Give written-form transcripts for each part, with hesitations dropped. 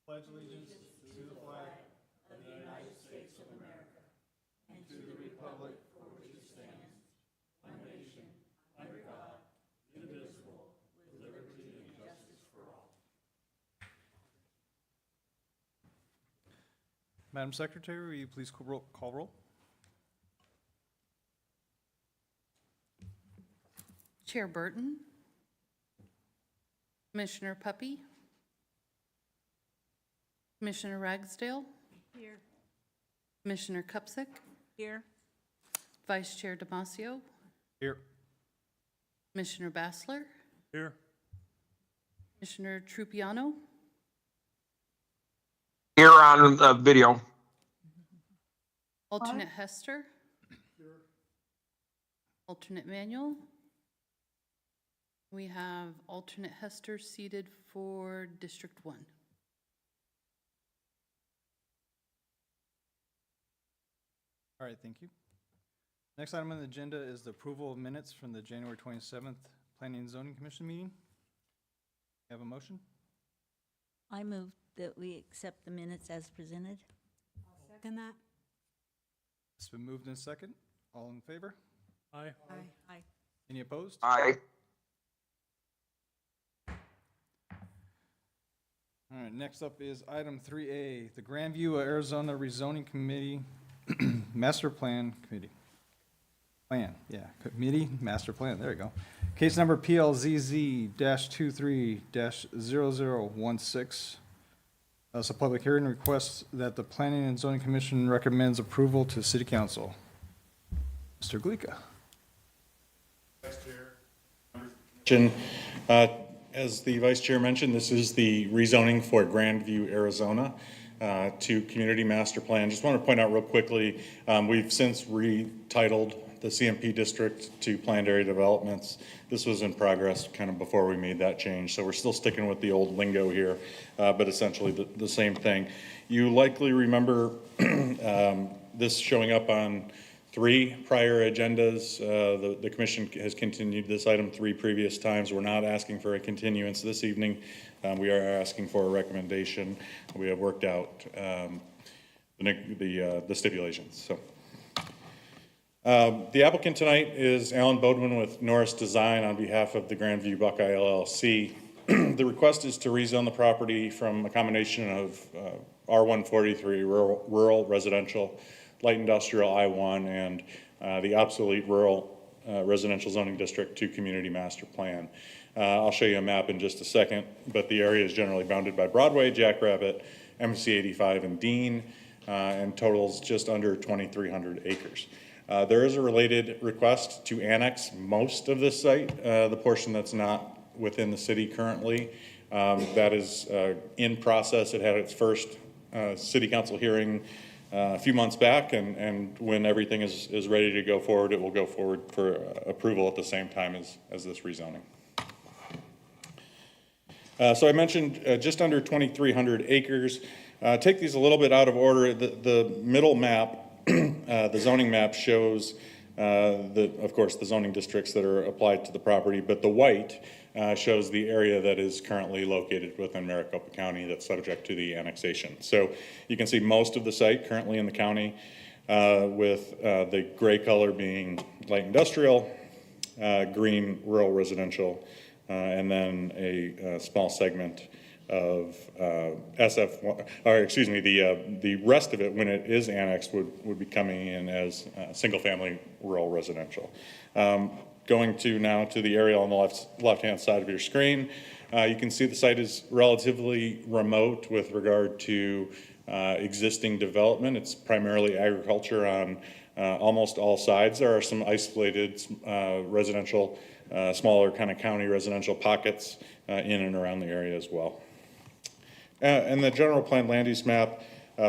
pledge allegiance to the flag of the United States of America and to the republic for which it stands, one nation, under God, indivisible, with liberty and justice for all. Madam Secretary, will you please call roll? Chair Burton, Commissioner Puppy, Commissioner Ragsdale, Here. Commissioner Kupsik, Here. Vice Chair Damasio, Here. Commissioner Bassler, Here. Commissioner Trupiano, Here on video. Alternate Hester, Alternate Manuel. We have Alternate Hester seated for District 1. All right, thank you. Next item on the agenda is the approval of minutes from the January 27th Planning and Zoning Commission meeting. Have a motion? I move that we accept the minutes as presented. I'll second that. It's been moved in second. All in favor? Aye. Aye. Any opposed? Aye. All right, next up is item 3A, the Grandview, Arizona Rezoning Committee, Master Plan Committee. Committee, Master Plan, there you go. Case number PLZZ-23-0016. It's a public hearing request that the Planning and Zoning Commission recommends approval to City Council. Mr. Glica. As the Vice Chair mentioned, this is the rezoning for Grandview, Arizona to Community Master Plan. Just want to point out real quickly, we've since retitled the CMP district to Planned Area Developments. This was in progress kind of before we made that change, so we're still sticking with the old lingo here, but essentially the same thing. You likely remember this showing up on 3 prior agendas. The commission has continued this item 3 previous times. We're not asking for a continuance this evening. We are asking for a recommendation. We have worked out the stipulations. So the applicant tonight is Alan Bodwin with Norris Design on behalf of the Grandview Buckeye LLC. The request is to rezone the property from a combination of R143 rural residential, light industrial I-1, and the obsolete rural residential zoning district to community master plan. I'll show you a map in just a second, but the area is generally bounded by Broadway, Jackrabbit, MC 85, and Dean, and totals just under 2,300 acres. There is a related request to annex most of this site, the portion that's not within the city currently. That is in process. It had its first city council hearing a few months back, and when everything is ready to go forward, it will go forward for approval at the same time as this rezoning. So I mentioned just under 2,300 acres. Take these a little bit out of order. The middle map, the zoning map shows of course, the zoning districts that are applied to the property, but the white shows the area that is currently located within Maricopa County that's subject to the annexation. So you can see most of the site currently in the county, with the gray color being light industrial, green rural residential, and then a small segment of SF, or excuse me, the rest of it, when it is annexed, would be coming in as single-family rural residential. Going to now to the area on the left-hand side of your screen, you can see the site is relatively remote with regard to existing development. It's primarily agriculture on almost all sides. There are some isolated residential, smaller kind of county residential pockets in and around the area as well. And the general plan land use map,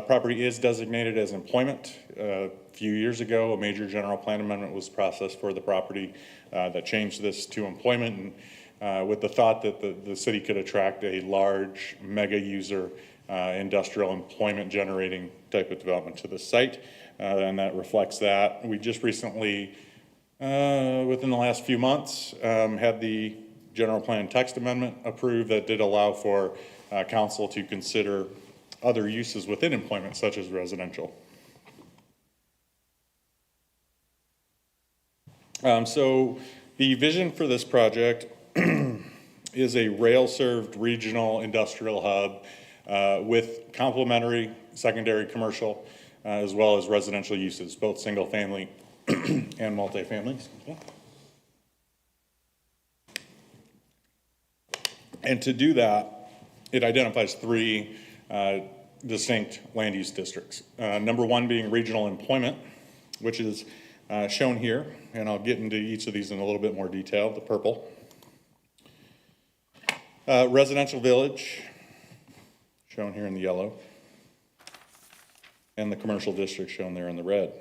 property is designated as employment. A few years ago, a major general plan amendment was processed for the property that changed this to employment, and with the thought that the city could attract a large mega user industrial employment generating type of development to the site, and that reflects that. We just recently, within the last few months, had the general plan text amendment approved that did allow for council to consider other uses within employment, such as residential. So the vision for this project is a rail-served regional industrial hub with complementary secondary commercial as well as residential uses, both single-family and multifamily. Excuse me. And to do that, it identifies three distinct land use districts. Number one being regional employment, which is shown here, and I'll get into each of these in a little bit more detail, the purple. Residential village, shown here in the yellow, and the commercial district shown there in the red.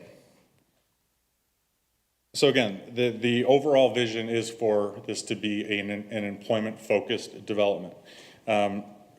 So again, the overall vision is for this to be an employment-focused development.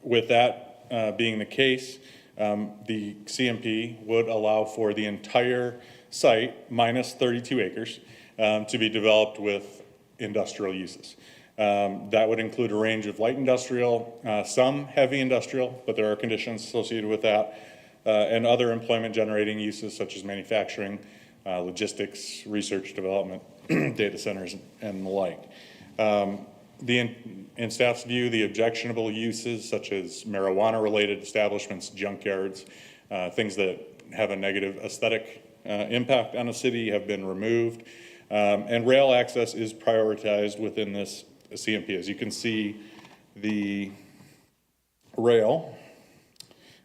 With that being the case, the CMP would allow for the entire site, minus 32 acres, to be developed with industrial uses. That would include a range of light industrial, some heavy industrial, but there are conditions associated with that, and other employment generating uses such as manufacturing, logistics, research, development, data centers, and the like. In staff's view, the objectionable uses such as marijuana-related establishments, junkyards, things that have a negative aesthetic impact on the city have been removed. And rail access is prioritized within this CMP. As you can see, the rail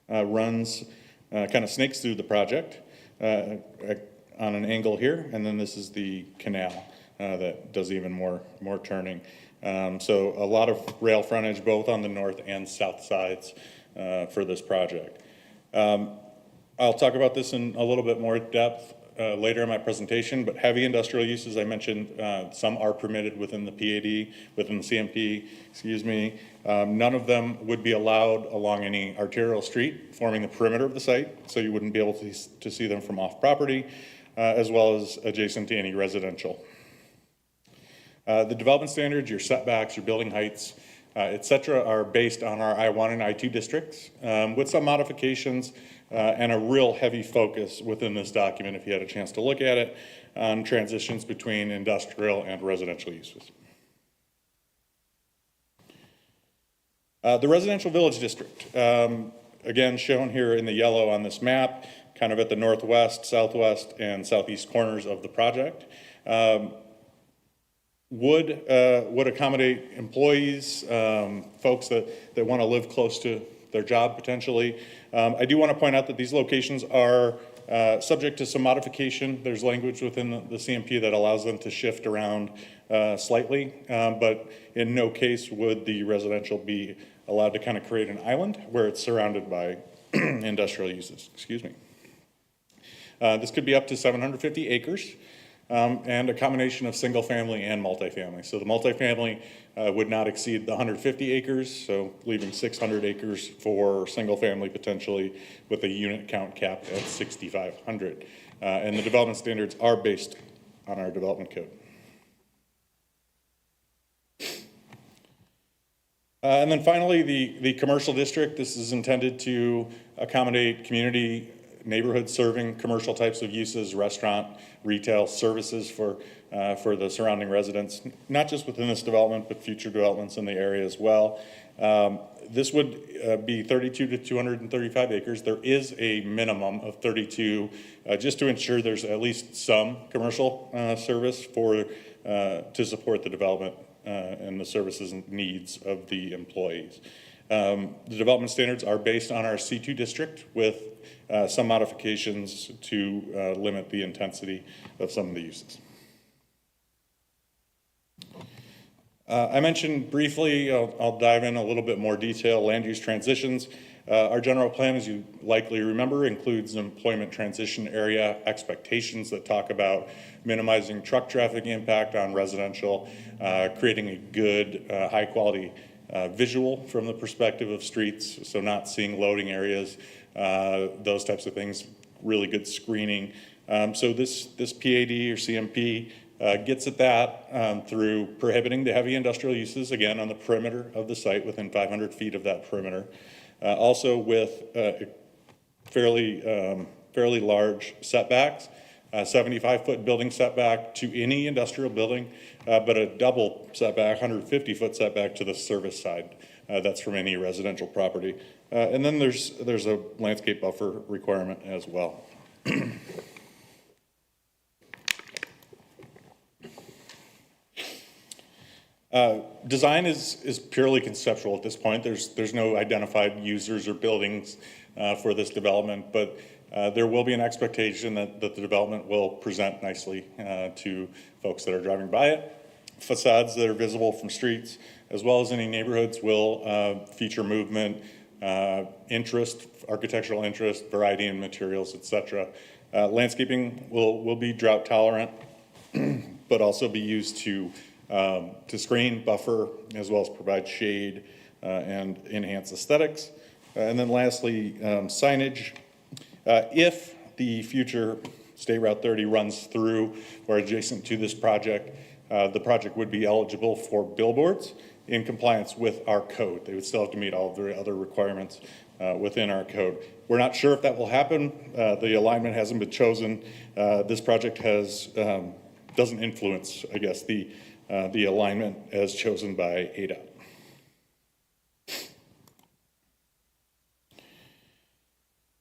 runs, kind of snakes through the project on an angle here, and then this is the canal that does even more turning. So a lot of rail frontage both on the north and south sides for this project. I'll talk about this in a little bit more depth later in my presentation, but heavy industrial uses, I mentioned, some are permitted within the PAD, within the CMP, excuse me. None of them would be allowed along any arterial street forming the perimeter of the site, so you wouldn't be able to see them from off property, as well as adjacent to any residential. The development standards, your setbacks, your building heights, et cetera, are based on our I-1 and I-2 districts, with some modifications and a real heavy focus within this document, if you had a chance to look at it, on transitions between industrial and residential uses. The residential village district, again shown here in the yellow on this map, kind of at the northwest, southwest, and southeast corners of the project. Would accommodate employees, folks that want to live close to their job potentially. I do want to point out that these locations are subject to some modification. There's language within the CMP that allows them to shift around slightly, but in no case would the residential be allowed to kind of create an island where it's surrounded by industrial uses, excuse me. This could be up to 750 acres. And a combination of single family and multifamily. So the multifamily would not exceed the 150 acres, so leaving 600 acres for single family potentially with a unit count capped at 6,500. And the development standards are based on our development code. And then finally, the commercial district. This is intended to accommodate community neighborhood serving commercial types of uses, restaurant, retail, services for the surrounding residents, not just within this development, but future developments in the area as well. This would be 32 to 235 acres. There is a minimum of 32, just to ensure there's at least some commercial service to support the development and the services and needs of the employees. The development standards are based on our C2 district with some modifications to limit the intensity of some of the uses. I mentioned briefly, I'll dive in a little bit more detail, land use transitions. Our general plan, as you likely remember, includes employment transition area expectations that talk about minimizing truck traffic impact on residential, creating a good, high quality visual from the perspective of streets, so not seeing loading areas, those types of things, really good screening. So this PAD or CMP gets at that through prohibiting the heavy industrial uses, again, on the perimeter of the site within 500 feet of that perimeter. Also with fairly large setbacks, 75-foot building setback to any industrial building, but a double setback, 150-foot setback to the service side. That's from any residential property. And then there's a landscape buffer requirement as well. Design is purely conceptual at this point. There's no identified users or buildings for this development, but there will be an expectation that the development will present nicely to folks that are driving by it. Facades that are visible from streets, as well as any neighborhoods, will feature movement, interest, architectural interest, variety in materials, etc. Landscaping will be drought tolerant, but also be used to screen, buffer, as well as provide shade and enhance aesthetics. And then lastly, signage. If the future State Route 30 runs through or adjacent to this project, the project would be eligible for billboards in compliance with our code. They would still have to meet all of the other requirements within our code. We're not sure if that will happen. The alignment hasn't been chosen. This project doesn't influence, I guess, the alignment as chosen by ADOT.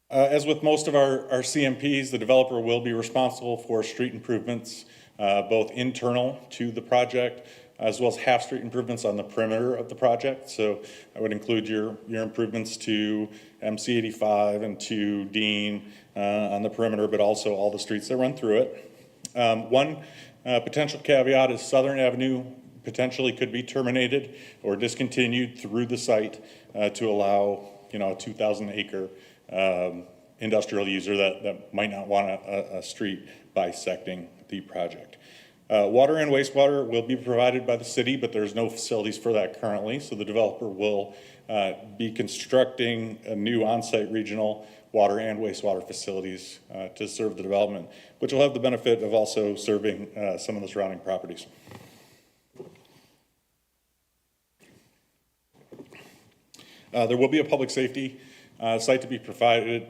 As with most of our CMPs, the developer will be responsible for street improvements, both internal to the project, as well as half-street improvements on the perimeter of the project. So I would include your improvements to MC 85 and to Dean on the perimeter, but also all the streets that run through it. One potential caveat is Southern Avenue potentially could be terminated or discontinued through the site to allow, a 2,000-acre industrial user that might not want a street bisecting the project. Water and wastewater will be provided by the city, but there's no facilities for that currently. So the developer will be constructing a new on-site regional water and wastewater facilities to serve the development, which will have the benefit of also serving some of the surrounding properties. There will be a public safety site to be provided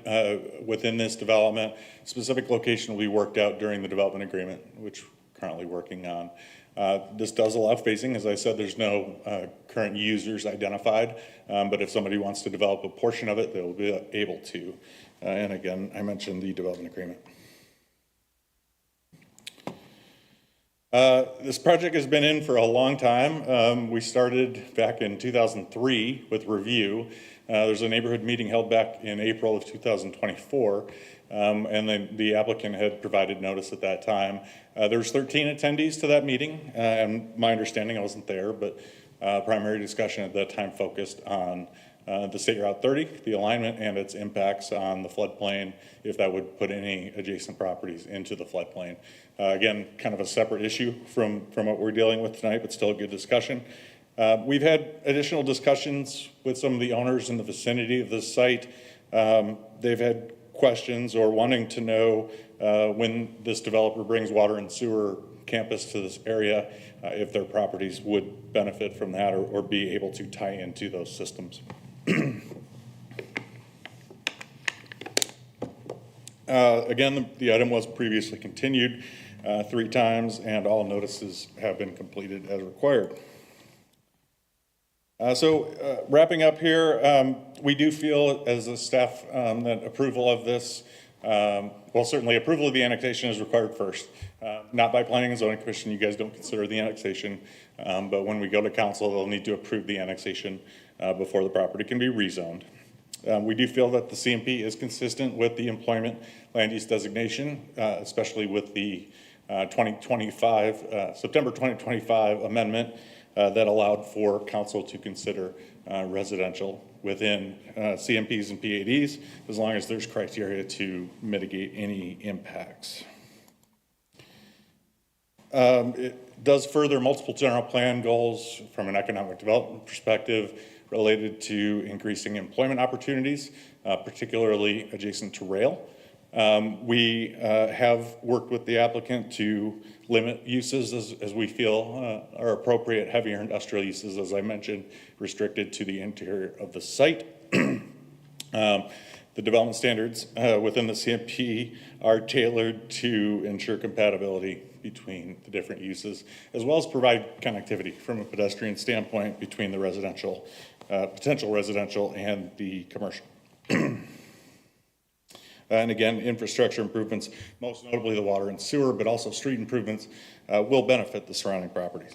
within this development. Specific location will be worked out during the development agreement, which we're currently working on. This does allow phasing. As I said, there's no current users identified, but if somebody wants to develop a portion of it, they'll be able to. And again, I mentioned the development agreement. This project has been in for a long time. We started back in 2003 with review. There's a neighborhood meeting held back in April of 2024, and then the applicant had provided notice at that time. There's 13 attendees to that meeting, and my understanding, I wasn't there, but primary discussion at that time focused on the State Route 30, the alignment and its impacts on the floodplain, if that would put any adjacent properties into the floodplain. Again, kind of a separate issue from what we're dealing with tonight, but still a good discussion. We've had additional discussions with some of the owners in the vicinity of this site. They've had questions or wanting to know when this developer brings water and sewer campus to this area, if their properties would benefit from that or be able to tie into those systems. Again, the item was previously continued 3 times, and all notices have been completed as required. Wrapping up here, we do feel as a staff that approval of this, well, certainly approval of the annexation is required first. Not by Planning and Zoning Commission, you guys don't consider the annexation, but when we go to council, they'll need to approve the annexation before the property can be rezoned. We do feel that the CMP is consistent with the employment land use designation, especially with the September 2025 amendment that allowed for council to consider residential within CMPs and PADs, as long as there's criteria to mitigate any impacts. It does further multiple general plan goals from an economic development perspective related to increasing employment opportunities, particularly adjacent to rail. We have worked with the applicant to limit uses as we feel are appropriate. Heavier industrial uses, as I mentioned, restricted to the interior of the site. The development standards within the CMP are tailored to ensure compatibility between the different uses, as well as provide connectivity from a pedestrian standpoint between the residential, potential residential and the commercial. And again, infrastructure improvements, most notably the water and sewer, but also street improvements, will benefit the surrounding properties.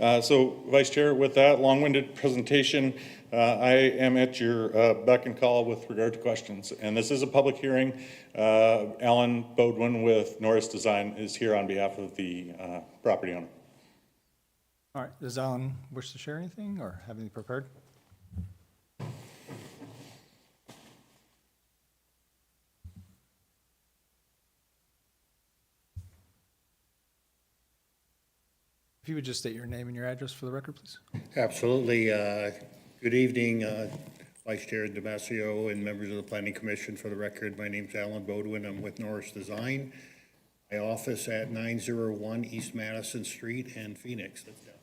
So, Vice Chair, with that long-winded presentation, I am at your beck and call with regard to questions. And this is a public hearing. Alan Bodwin with Norris Design is here on behalf of the property owner. All right, does Alan wish to share anything or have anything prepared? If you would just state your name and your address for the record, please. Absolutely. Good evening, Vice Chair Damasio and members of the Planning Commission. For the record, my name's Alan Bodwin. I'm with Norris Design. My office at 901 East Madison Street in Phoenix. That's down.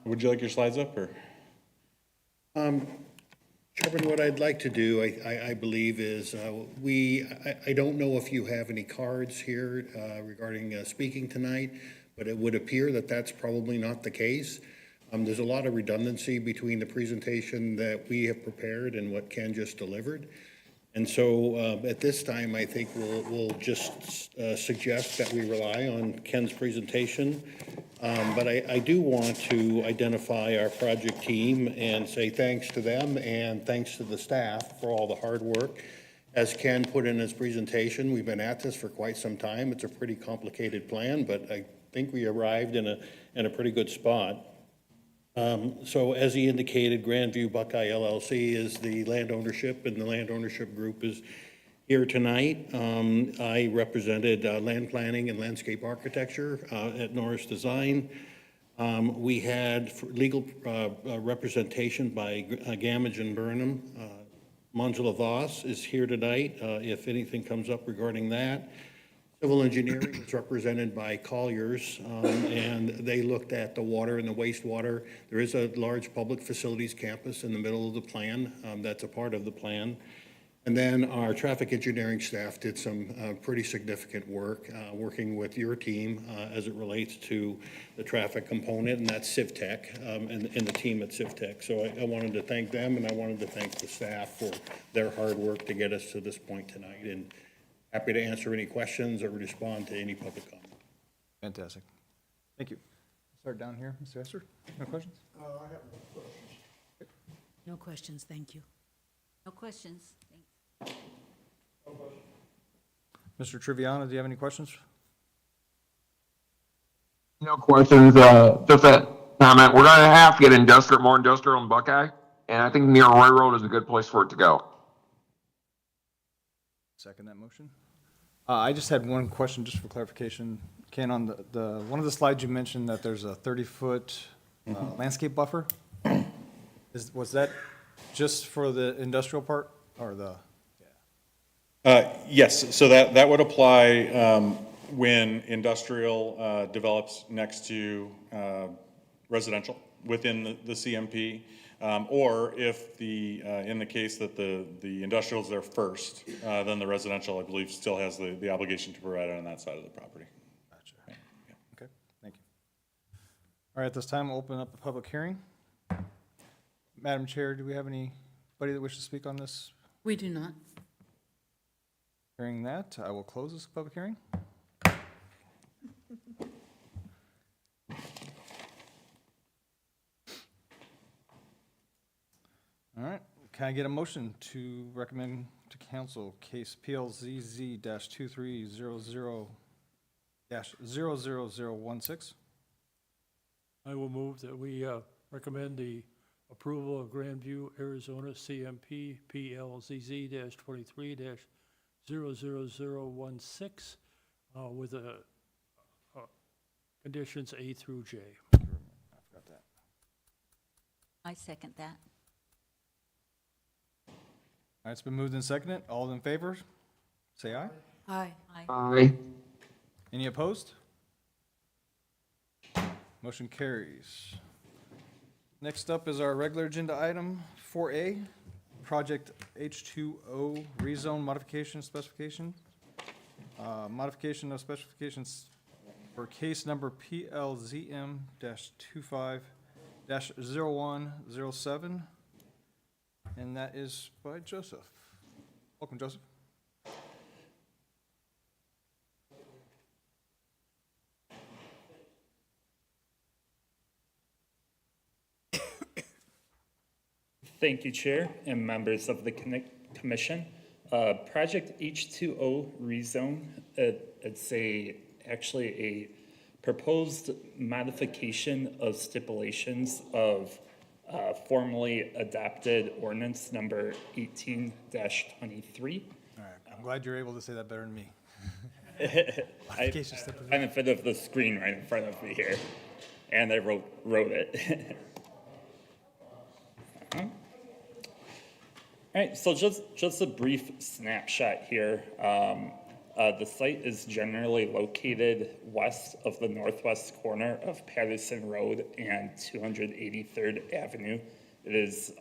Would you like your slides up, or? Chairman, what I'd like to do, I believe, is I don't know if you have any cards here regarding speaking tonight, but it would appear that that's probably not the case. There's a lot of redundancy between the presentation that we have prepared and what Ken just delivered. And so at this time, I think we'll just suggest that we rely on Ken's presentation. But I do want to identify our project team and say thanks to them and thanks to the staff for all the hard work. As Ken put in his presentation, we've been at this for quite some time. It's a pretty complicated plan, but I think we arrived in a pretty good spot. So as he indicated, Grandview Buckeye LLC is the land ownership, and the land ownership group is here tonight. I represented land planning and landscape architecture at Norris Design. We had legal representation by Gamage and Burnham. Manjula Voss is here tonight if anything comes up regarding that. Civil engineering is represented by Colliers, and they looked at the water and the wastewater. There is a large public facilities campus in the middle of the plan. That's a part of the plan. And then our traffic engineering staff did some pretty significant work, working with your team as it relates to the traffic component, and that's CivTech and the team at CivTech. So I wanted to thank them, and I wanted to thank the staff for their hard work to get us to this point tonight. And happy to answer any questions or respond to any public comment. Fantastic. Thank you. Start down here, Mr. Esther. No questions? I have no questions. No questions, thank you. No questions. Thanks. Mr. Triviano, do you have any questions? No questions. Just a comment. We're going to have to get more industrial in Buckeye, and I think near railroad is a good place for it to go. Second that motion. I just had one question, just for clarification. Ken, on the one of the slides you mentioned that there's a 30-foot landscape buffer. Was that just for the industrial part, or the? Yes, so that would apply when industrial develops next to residential within the CMP, or if in the case that the industrial is there first, then the residential, I believe, still has the obligation to provide it on that side of the property. Gotcha. Yeah. Okay, thank you. All right, at this time, we'll open up the public hearing. Madam Chair, do we have anybody that wishes to speak on this? We do not. Hearing that, I will close this public hearing. All right, can I get a motion to recommend to council case PLZZ-2300-00016? I will move that we recommend the approval of Grandview, Arizona CMP PL ZZ-23-00016 with conditions A through J. I forgot that. I second that. right, it's been moved and seconded. All in favor, say aye. Aye. Aye. Any opposed? Motion carries. Next up is our regular agenda item 4A, Project H2O Rezone Modification Specification. Modification of specifications for case number PLZM-25-0107. And that is by Joseph. Welcome, Joseph. Thank you, Chair and members of the Commission. Project H2O rezone, it's actually a proposed modification of stipulations of formally adopted ordinance number 18-23. All right, I'm glad you're able to say that better than me. I benefit of the screen right in front of me here, and I wrote it. All right, so just a brief snapshot here. The site is generally located west of the northwest corner of Patterson Road and 283rd Avenue. It is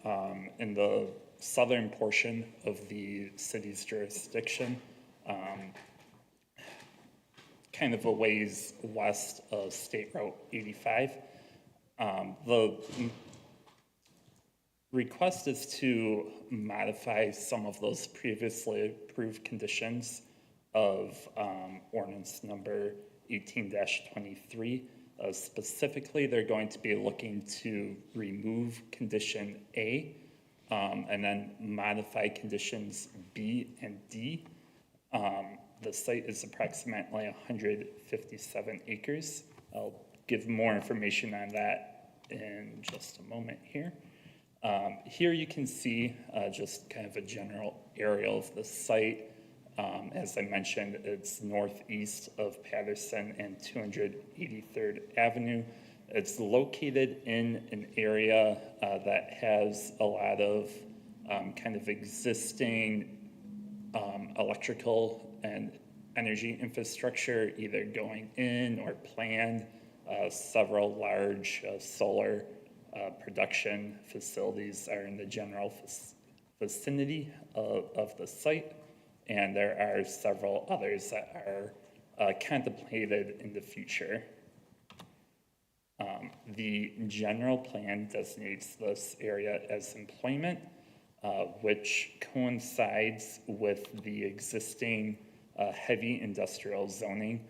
in the southern portion of the city's jurisdiction, kind of a ways west of State Route 85. The request is to modify some of those previously approved conditions of ordinance number 18-23. Specifically, they're going to be looking to remove condition A and then modify conditions B and D. The site is approximately 157 acres. I'll give more information on that in just a moment here. Here you can see just kind of a general aerial of the site. As I mentioned, it's northeast of Patterson and 283rd Avenue. It's located in an area that has a lot of kind of existing electrical and energy infrastructure either going in or planned. Several large solar production facilities are in the general vicinity of the site, and there are several others that are contemplated in the future. The general plan designates this area as employment, which coincides with the existing heavy industrial zoning.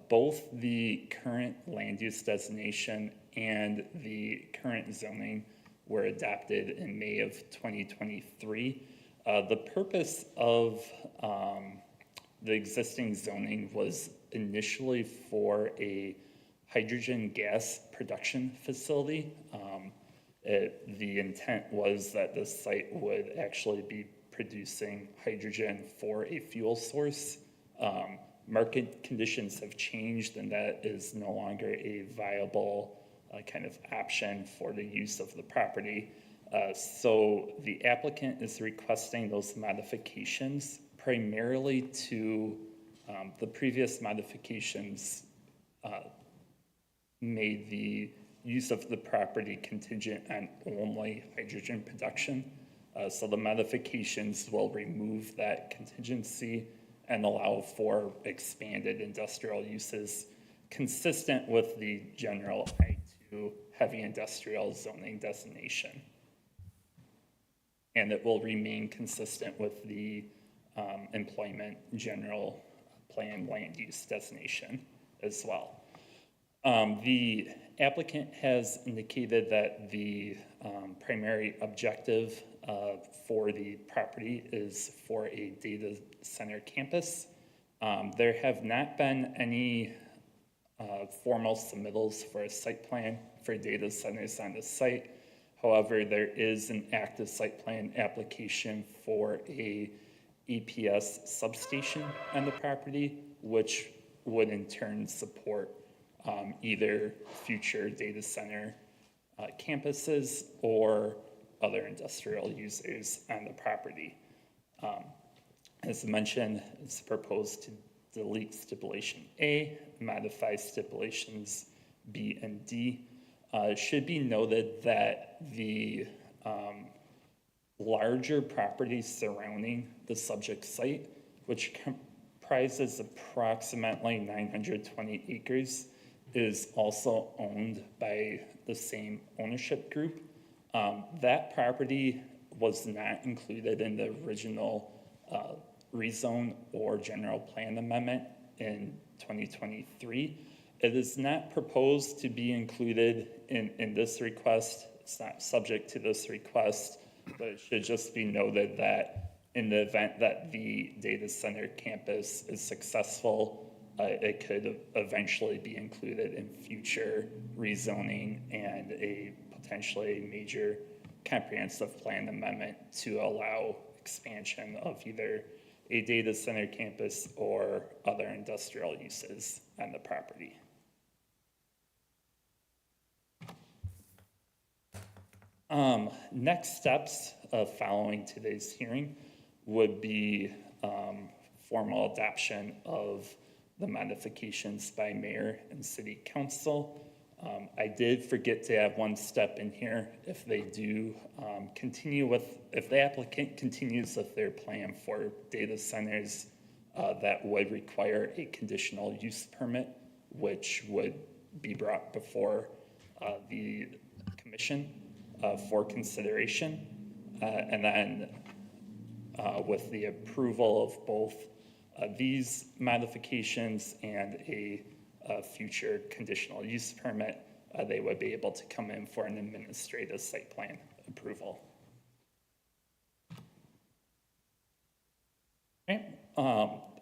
Both the current land use designation and the current zoning were adopted in May of 2023. The purpose of the existing zoning was initially for a hydrogen gas production facility. The intent was that the site would actually be producing hydrogen for a fuel source. Market conditions have changed, and that is no longer a viable kind of option for the use of the property. So the applicant is requesting those modifications primarily to the previous modifications made the use of the property contingent on only hydrogen production. So the modifications will remove that contingency and allow for expanded industrial uses consistent with the general I2 heavy industrial zoning designation. And it will remain consistent with the employment general plan land use designation as well. The applicant has indicated that the primary objective for the property is for a data center campus. There have not been any formal submittals for a site plan for data centers on the site. However, there is an active site plan application for a EPS substation on the property, which would in turn support either future data center campuses or other industrial users on the property. As mentioned, it's proposed to delete stipulation A, modify stipulations B and D. It should be noted that the larger properties surrounding the subject site, which comprises approximately 920 acres, is also owned by the same ownership group. That property was not included in the original rezone or general plan amendment in 2023. It is not proposed to be included in this request. It's not subject to this request, but it should just be noted that in the event that the data center campus is successful, it could eventually be included in future rezoning and a potentially major comprehensive plan amendment to allow expansion of either a data center campus or other industrial uses on the property. Next steps following today's hearing would be formal adoption of the modifications by mayor and city council. I did forget to add one step in here. If they do if the applicant continues with their plan for data centers, that would require a conditional use permit, which would be brought before the commission for consideration. And then with the approval of both these modifications and a future conditional use permit, they would be able to come in for an administrative site plan approval. Okay.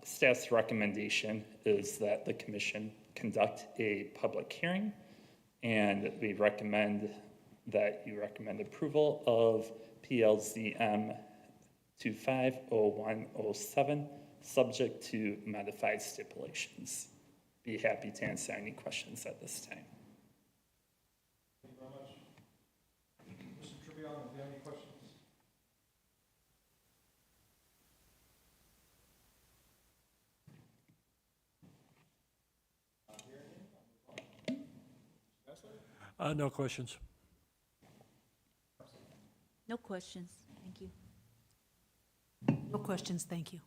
Staff's recommendation is that the commission conduct a public hearing, and we recommend that you recommend approval of PLZM 250107, subject to modified stipulations. Be happy to answer any questions at this time. Thank you very much. Mr. Tribbiani, do you have any questions? No questions. No questions, thank you. No questions, thank you.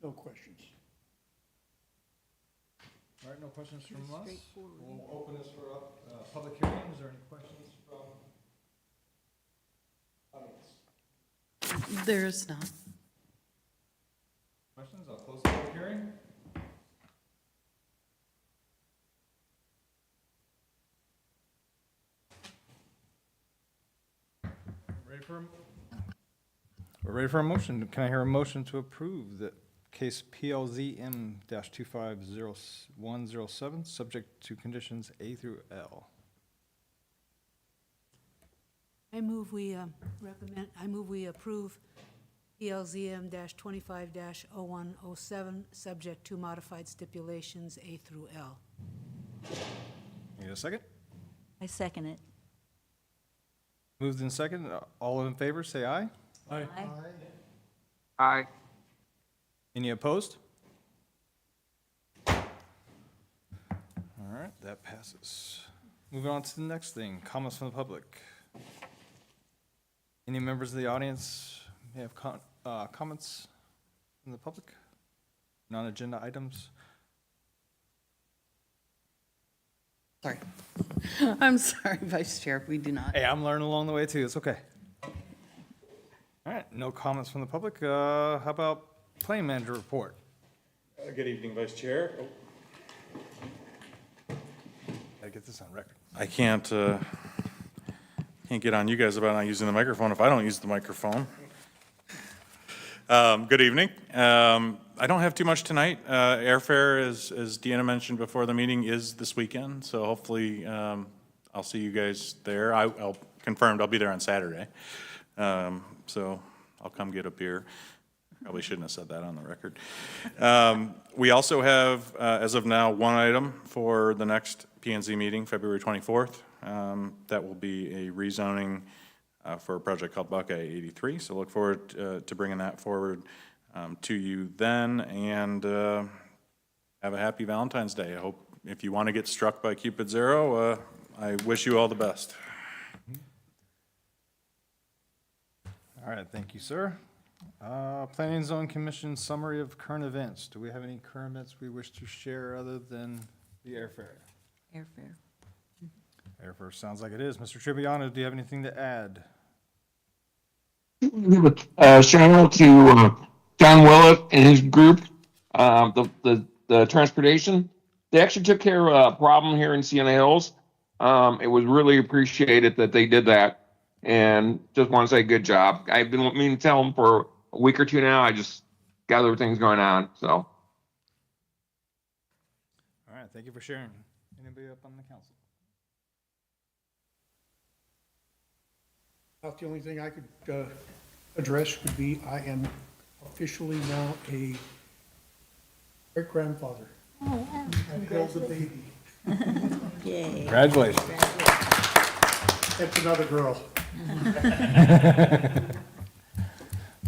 No questions. All right, no questions from us. Straightforward. We'll open this for public hearing. Is there any questions from audience? There is not. Questions? I'll close the public hearing. We're ready for a motion. Can I hear a motion to approve the case PLZM-250107, subject to conditions A through L? I move we approve PLZM-25-0107, subject to modified stipulations A through L. Need a second? I second it. Moved in second. All in favor, say aye. Aye. Aye. Any opposed? All right, that passes. Moving on to the next thing, comments from the public. Any members of the audience may have comments from the public? Non-agenda items? Sorry. I'm sorry, Vice Chair, we do not. Hey, I'm learning along the way too, it's okay. All right, no comments from the public. How about planning manager report? Good evening, Vice Chair. Gotta get this on record. I can't get on you guys about not using the microphone if I don't use the microphone. Good evening. I don't have too much tonight. Airfare, as Deanna mentioned before the meeting, is this weekend, so hopefully I'll see you guys there. I'll confirmed I'll be there on Saturday, so I'll come get a beer. Probably shouldn't have said that on the record. We also have, as of now, one item for the next P&Z meeting, February 24th. That will be a rezoning for a project called Buckeye 83. So look forward to bringing that forward to you then, and have a happy Valentine's Day. I hope if you want to get struck by Cupid's arrow, I wish you all the best. All right, thank you, sir. Planning and Zone Commission summary of current events. Do we have any current events we wish to share other than the airfare? Airfare. Airfare sounds like it is. Mr. Tribbiano, do you have anything to add? Shout out to John Willett and his group, the transportation. They actually took care of a problem here in Sienna Hills. It was really appreciated that they did that, and just want to say good job. I've been meaning to tell them for a week or two now. I just got other things going on, so. All right, thank you for sharing. Anybody up on the council? About the only thing I could address would be I am officially now a great-grandfather. Oh, wow. I held a baby. Yay. Congratulations. That's another girl.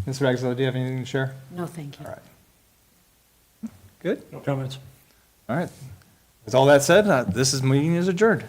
Mr. Ragsdale, do you have anything to share? No, thank you. All right. Good. No comments. All right. With all that said, this meeting is adjourned.